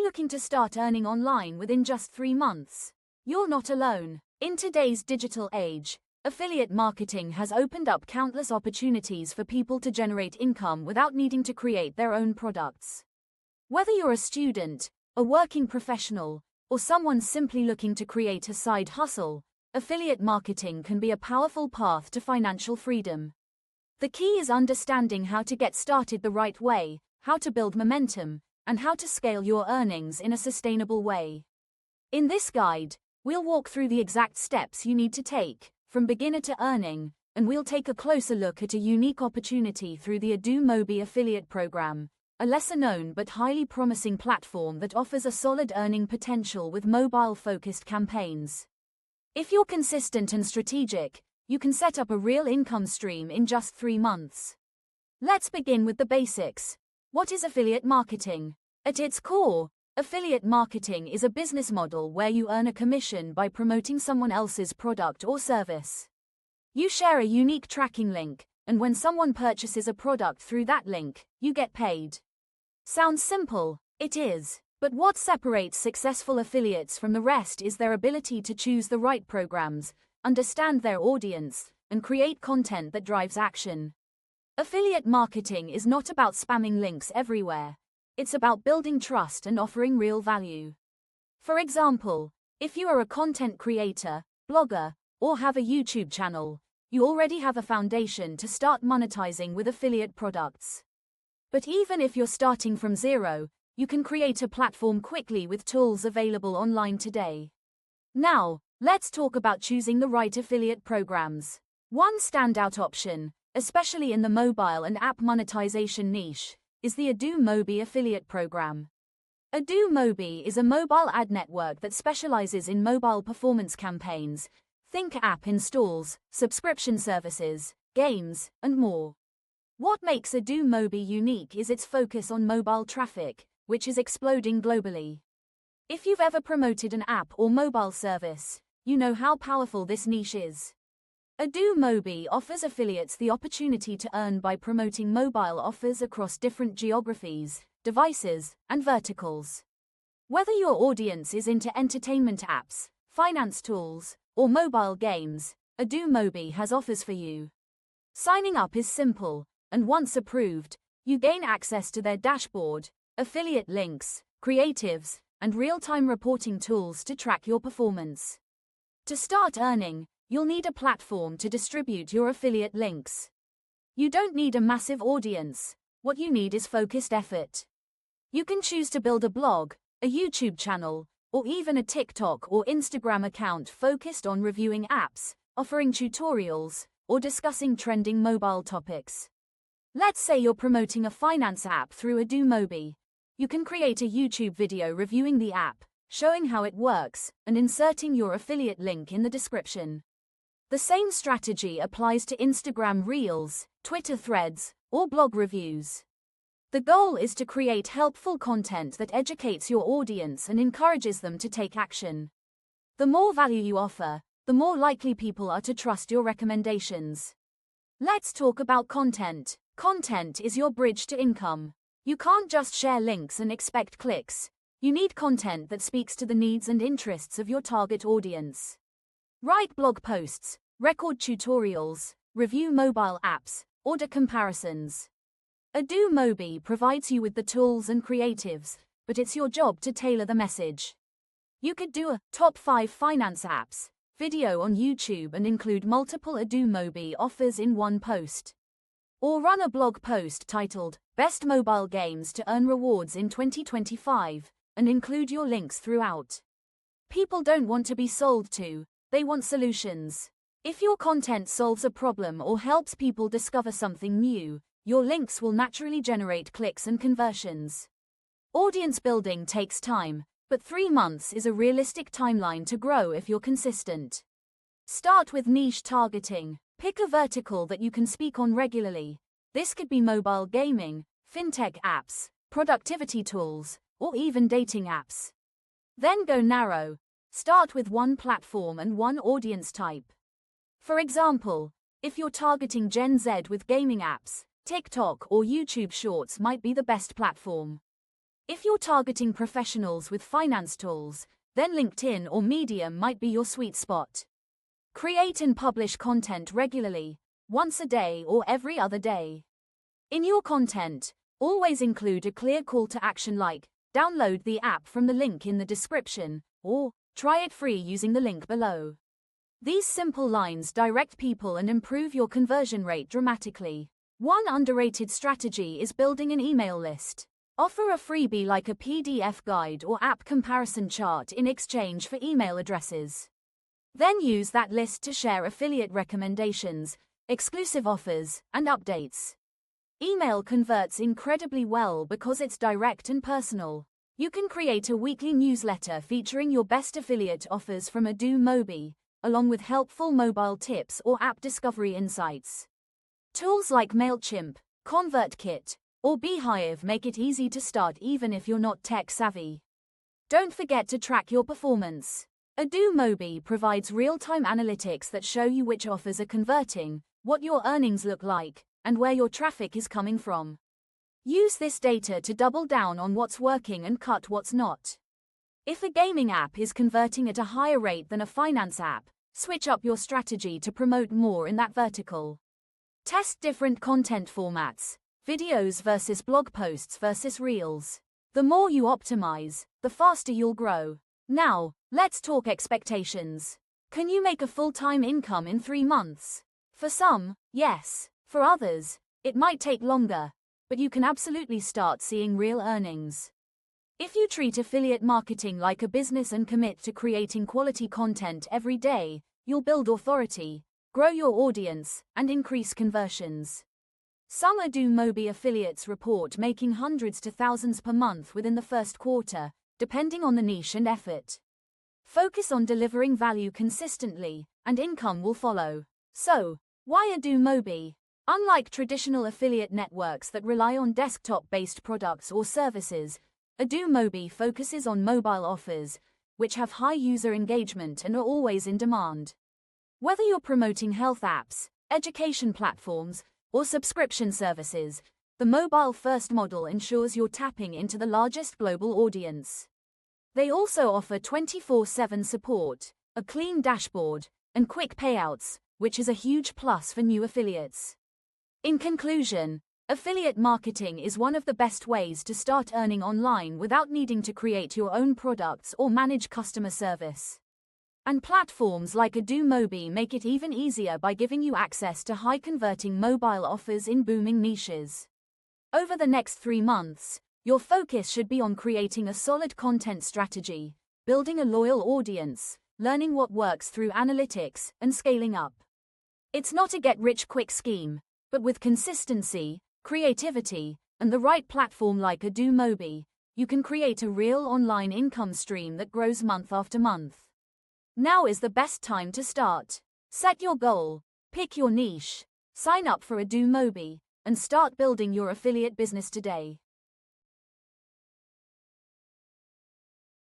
looking to start earning online within just 3 months? You're not alone. In today's digital age, affiliate marketing has opened up countless opportunities for people to generate income without needing to create their own products. Whether you're a student, a working professional, or someone simply looking to create a side hustle, affiliate marketing can be a powerful path to financial freedom. The key is understanding how to get started the right way, how to build momentum, and how to scale your earnings in a sustainable way. In this guide, we'll walk through the exact steps you need to take, from beginner to earning, and we'll take a closer look at a unique opportunity through the AdoMobi affiliate program, a lesser-known but highly promising platform that offers a solid earning potential with mobile-focused campaigns. If you're consistent and strategic, you can set up a real income stream in just 3 months. Let's begin with the basics. What is affiliate marketing? At its core, affiliate marketing is a business model where you earn a commission by promoting someone else's product or service. You share a unique tracking link, and when someone purchases a product through that link, you get paid. Sounds simple? It is. But what separates successful affiliates from the rest is their ability to choose the right programs, understand their audience, and create content that drives action. Affiliate marketing is not about spamming links everywhere. It's about building trust and offering real value. For example, if you are a content creator, blogger, or have a YouTube channel, you already have a foundation to start monetizing with affiliate products. But even if you're starting from zero, you can create a platform quickly with tools available online today. Now, let's talk about choosing the right affiliate programs. One standout option, especially in the mobile and app monetization niche, is the AdoMobi affiliate program. AdoMobi is a mobile ad network that specializes in mobile performance campaigns. Think app installs, subscription services, games, and more. What makes AdoMobi unique is its focus on mobile traffic, which is exploding globally. If you've ever promoted an app or mobile service, you know how powerful this niche is. AdoMobi offers affiliates the opportunity to earn by promoting mobile offers across different geographies, devices, and verticals. Whether your audience is into entertainment apps, finance tools, or mobile games, AdoMobi has offers for you. Signing up is simple, and once approved, you gain access to their dashboard, affiliate links, creatives, and real-time reporting tools to track your performance. To start earning, you'll need a platform to distribute your affiliate links. You don't need a massive audience. What you need is focused effort. You can choose to build a blog, a YouTube channel, or even a TikTok or Instagram account focused on reviewing apps, offering tutorials, or discussing trending mobile topics. Let's say you're promoting a finance app through AdoMobi. You can create a YouTube video reviewing the app, showing how it works, and inserting your affiliate link in the description. The same strategy applies to Instagram Reels, Twitter Threads, or blog reviews. The goal is to create helpful content that educates your audience and encourages them to take action. The more value you offer, the more likely people are to trust your recommendations. Let's talk about content. Content is your bridge to income. You can't just share links and expect clicks. You need content that speaks to the needs and interests of your target audience. Write blog posts, record tutorials, review mobile apps, order comparisons. AdoMobi provides you with the tools and creatives, but it's your job to tailor the message. You could do a top 5 finance apps video on YouTube and include multiple AdoMobi offers in one post. Or run a blog post titled Best Mobile Games to Earn Rewards in 2025 and include your links throughout. People don't want to be sold to, they want solutions. If your content solves a problem or helps people discover something new, your links will naturally generate clicks and conversions. Audience building takes time, but 3 months is a realistic timeline to grow if you're consistent. Start with niche targeting. Pick a vertical that you can speak on regularly. This could be mobile gaming, fintech apps, productivity tools, or even dating apps. Then go narrow. Start with one platform and one audience type. For example, if you're targeting Gen Z with gaming apps, TikTok or YouTube Shorts might be the best platform. If you're targeting professionals with finance tools, then LinkedIn or Medium might be your sweet spot. Create and publish content regularly, once a day or every other day. In your content, always include a clear call to action like, download the app from the link in the description, or try it free using the link below. These simple lines direct people and improve your conversion rate dramatically. One underrated strategy is building an email list. Offer a freebie like a PDF guide or app comparison chart in exchange for email addresses. Then use that list to share affiliate recommendations, exclusive offers, and updates. Email converts incredibly well because it's direct and personal. You can create a weekly newsletter featuring your best affiliate offers from AdoMobi, along with helpful mobile tips or app discovery insights. Tools like MailChimp, ConvertKit, or Beehive make it easy to start even if you're not tech savvy. Don't forget to track your performance. AdoMobi provides real-time analytics that show you which offers are converting, what your earnings look like, and where your traffic is coming from. Use this data to double down on what's working and cut what's not. If a gaming app is converting at a higher rate than a finance app, switch up your strategy to promote more in that vertical. Test different content formats, videos versus blog posts versus reels. The more you optimize, the faster you'll grow. Now, let's talk expectations. Can you make a full-time income in 3 months? For some, yes. For others, it might take longer, but you can absolutely start seeing real earnings. If you treat affiliate marketing like a business and commit to creating quality content every day, you'll build authority, grow your audience, and increase conversions. Some AdoMobi affiliates report making hundreds to thousands per month within the first quarter, depending on the niche and effort. Focus on delivering value consistently, and income will follow. So, why AdoMobi? Unlike traditional affiliate networks that rely on desktop-based products or services, AdoMobi focuses on mobile offers, which have high user engagement and are always in demand. Whether you're promoting health apps, education platforms, or subscription services, the mobile-first model ensures you're tapping into the largest global audience. They also offer 24/7 support, a clean dashboard, and quick payouts, which is a huge plus for new affiliates. In conclusion, affiliate marketing is one of the best ways to start earning online without needing to create your own products or manage customer service. And platforms like AdoMobi make it even easier by giving you access to high-converting mobile offers in booming niches. Over the next 3 months, your focus should be on creating a solid content strategy, building a loyal audience, learning what works through analytics, and scaling up. It's not a get-rich-quick scheme, but with consistency, creativity, and the right platform like AdoMobi, you can create a real online income stream that grows month after month. Now is the best time to start. Set your goal, pick your niche, sign up for AdoMobi, and start building your affiliate business today.